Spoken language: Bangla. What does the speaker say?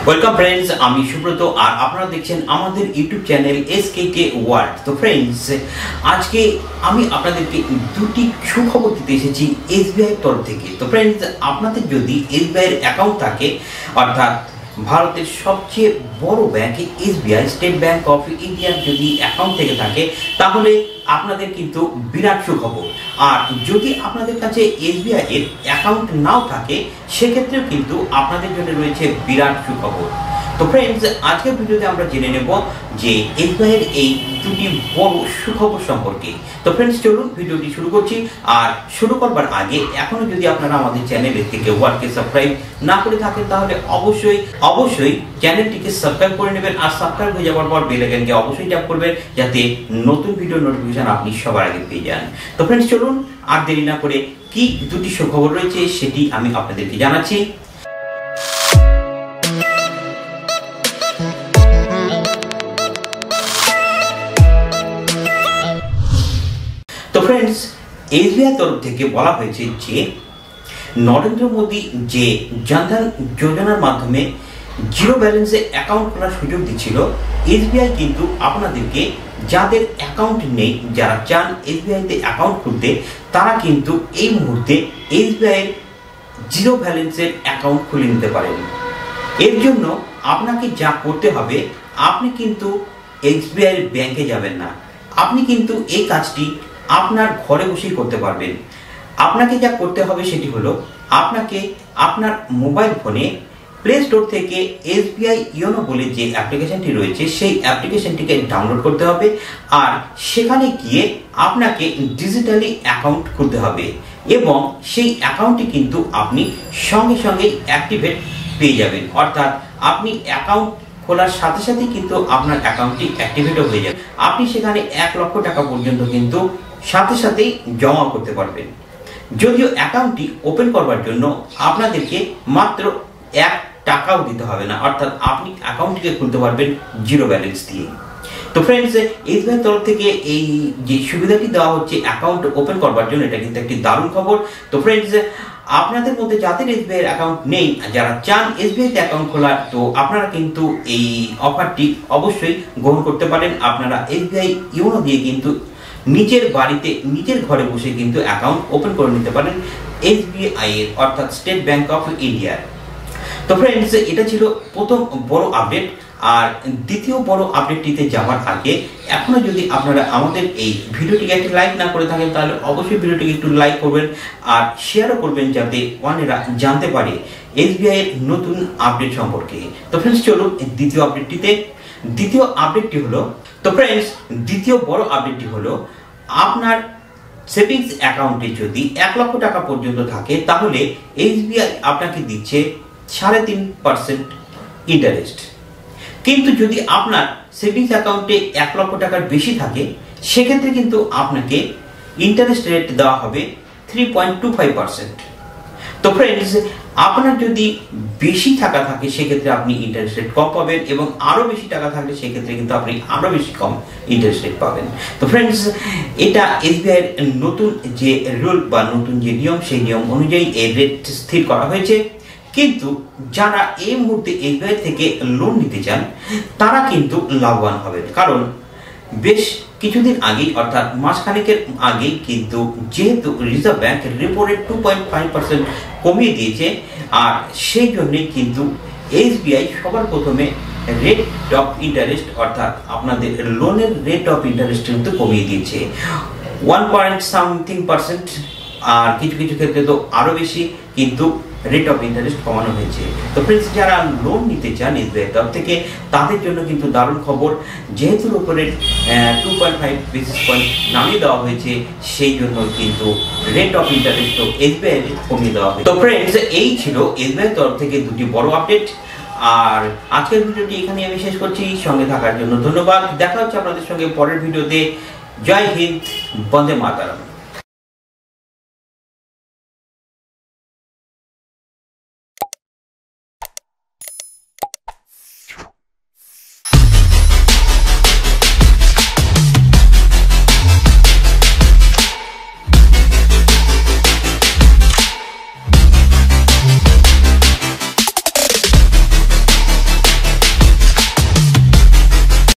ওয়েলকাম ফ্রেন্ডস, আমি সুব্রত আর আপনারা দেখছেন আমাদের ইউটিউব চ্যানেল এসকেকে ওয়ার্ল্ড। তো ফ্রেন্ডস, আজকে আমি আপনাদেরকে দুটি সুখবর দিতে এসেছি এসবিআই তরফ থেকে। তো ফ্রেন্ডস, আপনাদের যদি এসবিআই এর অ্যাকাউন্ট থাকে, অর্থাৎ ভারতের সবচেয়ে বড় bank SBI state bank of ইন্ডিয়ার যদি অ্যাকাউন্ট থেকে থাকে, তাহলে আপনাদের কিন্তু বিরাট সুখবর। আর যদি আপনাদের কাছে এসবিআই এর অ্যাকাউন্ট নাও থাকে, সেক্ষেত্রেও কিন্তু আপনাদের জন্য রয়েছে বিরাট সুখবর। তো ফ্রেন্ডস, আজকের ভিডিওতে আমরা জেনে নেব যে এসবিআই এর এই দুটি বড় সুখবর সম্পর্কে। তো ফ্রেন্ডস, চলুন ভিডিওটি শুরু করছি। আর শুরু করবার আগে এখনো যদি আপনারা আমাদের চ্যানেল থেকে ওয়ার্ডকে সাবস্ক্রাইব না করে থাকেন, তাহলে অবশ্যই চ্যানেলটিকে সাবস্ক্রাইব করে নেবেন। আর সাবস্ক্রাইব হয়ে যাওয়ার পর বেল আইকনকে অবশ্যই ট্যাপ করবেন, যাতে নতুন ভিডিও নোটিফিকেশন আপনি সবার আগে পেয়ে যান। তো ফ্রেন্ডস, চলুন আর দেরি না করে কি দুটি সুখবর রয়েছে সেটি আমি আপনাদেরকে জানাচ্ছি। তো ফ্রেন্ডস, এসবিআই তরফ থেকে বলা হয়েছে যে নরেন্দ্র মোদী যে জনধন যোজনার মাধ্যমে জিরো ব্যালেন্সে অ্যাকাউন্ট খোলার সুযোগ দিচ্ছিল, এসবিআই কিন্তু আপনাদেরকে যাদের অ্যাকাউন্ট নেই, যারা চান এসবিআইতে অ্যাকাউন্ট খুলতে, তারা কিন্তু এই মুহূর্তে এসবিআই এর জিরো ব্যালেন্সের অ্যাকাউন্ট খুলে নিতে পারেন। এর জন্য আপনাকে যা করতে হবে, আপনি কিন্তু এসবিআই ব্যাংকে যাবেন না, আপনি কিন্তু এই কাজটি আপনার ঘরে বসেই করতে পারবেন। আপনাকে যা করতে হবে সেটি হলো, আপনাকে আপনার মোবাইল ফোনে প্লে স্টোর থেকে এসবিআই ইয়োনো বলে যে অ্যাপ্লিকেশনটি রয়েছে, সেই অ্যাপ্লিকেশনটিকে ডাউনলোড করতে হবে। আর সেখানে গিয়ে আপনাকে ডিজিটালি অ্যাকাউন্ট খুলতে হবে এবং সেই অ্যাকাউন্টটি কিন্তু আপনি সঙ্গে সঙ্গে অ্যাক্টিভেট পেয়ে যাবেন। অর্থাৎ আপনি অ্যাকাউন্ট খোলার সাথে সাথে কিন্তু আপনার অ্যাকাউন্টটি অ্যাক্টিভেটও হয়ে যাবে। আপনি সেখানে 1 লক্ষ টাকা পর্যন্ত কিন্তু সাথে সাথেই জমা করতে পারবেন। যদিও অ্যাকাউন্টটি ওপেন করবার জন্য আপনাদেরকে মাত্র 1 টাকাও দিতে হবে না, অর্থাৎ আপনি অ্যাকাউন্টটিকে খুলতে পারবেন জিরো ব্যালেন্স দিয়ে। তো ফ্রেন্ডস, এসবিআই তরফ থেকে এই যে সুবিধাটি দেওয়া হচ্ছে অ্যাকাউন্ট ওপেন করবার জন্য, এটা কিন্তু একটি দারুণ খবর। তো ফ্রেন্ডস, আপনাদের মধ্যে যাদের এসবিআই এর অ্যাকাউন্ট নেই, যারা চান এসবিআই তে অ্যাকাউন্ট খোলা, তো আপনারা কিন্তু এই অফারটি অবশ্যই গ্রহণ করতে পারেন। আপনারা এসবিআই ইয়োনো দিয়ে কিন্তু নিজের বাড়িতে নিজের ঘরে বসে কিন্তু অ্যাকাউন্ট ওপেন করে নিতে পারেন এসবিআই এর, অর্থাৎ স্টেট ব্যাংক অফ ইন্ডিয়ার। তো ফ্রেন্ডস, এটা ছিল প্রথম বড় আপডেট। আর দ্বিতীয় বড় আপডেটটিতে যাওয়ার আগে এখনো যদি আপনারা আমাদের এই ভিডিওটিকে একটি লাইক না করে থাকেন, তাহলে অবশ্যই ভিডিওটিকে একটু লাইক করবেন আর শেয়ারও করবেন, যাতে অন্যরা জানতে পারে এসবিআই এর নতুন আপডেট সম্পর্কে। তো ফ্রেন্ডস, চলুন দ্বিতীয় আপডেটটি হলো, তো ফ্রেন্ডস, দ্বিতীয় বড় আপডেটটি হলো, আপনার সেভিংস অ্যাকাউন্টে যদি 1 লক্ষ টাকা পর্যন্ত থাকে, তাহলে এসবিআই আপনাকে দিচ্ছে 3.5% ইন্টারেস্ট। কিন্তু যদি আপনার সেভিংস অ্যাকাউন্টে 1 লক্ষ টাকার বেশি থাকে, সেক্ষেত্রে কিন্তু আপনাকে ইন্টারেস্ট রেট দেওয়া হবে 3.25%। তো ফ্রেন্ডস, আপনার যদি বেশি টাকা থাকে, সেক্ষেত্রে আপনি ইন্টারেস্ট রেট কম পাবেন, এবং আরো বেশি টাকা থাকলে সেক্ষেত্রে কিন্তু আপনি আরো বেশি কম ইন্টারেস্ট রেট পাবেন। তো ফ্রেন্ডস, এটা এসবিআই এর নতুন যে রুল বা নতুন যে নিয়ম, সেই নিয়ম অনুযায়ী এই রেট স্থির করা হয়েছে। কিন্তু যারা এই মুহূর্তে এসবিআই থেকে লোন নিতে চান, তারা কিন্তু লাভবান হবেন, কারণ বেশ কিছুদিন আগে, অর্থাৎ মাসখানেকের আগে কিন্তু যেহেতু রিজার্ভ ব্যাংক রেপো রেট 2.5% কমিয়ে দিয়েছে, আর সেই জন্যই কিন্তু এসবিআই সবার প্রথমে রেট অফ ইন্টারেস্ট, অর্থাৎ আপনাদের লোনের রেট অফ ইন্টারেস্ট কিন্তু কমিয়ে দিয়েছে 1.something%। আর কিছু কিছু ক্ষেত্রে তো আরো বেশি কিন্তু রেট অফ ইন্টারেস্ট কমানো হয়েছে। তো ফ্রেন্ডস, যারা লোন নিতে চান এসবিআই তরফ থেকে, তাদের জন্য কিন্তু দারুণ খবর। যেহেতু উপরে 2.5 বেসিস পয়েন্ট নামিয়ে দেওয়া হয়েছে, সেই জন্য কিন্তু রেট অফ ইন্টারেস্ট তো এসবিআই কমিয়ে দেওয়া হয়েছে। তো ফ্রেন্ডস, এই ছিল এসবিআই তরফ থেকে দুটি বড় আপডেট। আর আজকের ভিডিওটি এখানে আমি শেষ করছি। সঙ্গে থাকার জন্য ধন্যবাদ। দেখা হচ্ছে আপনাদের সঙ্গে পরের ভিডিওতে। জয় হিন্দ, বন্দে মাতরম।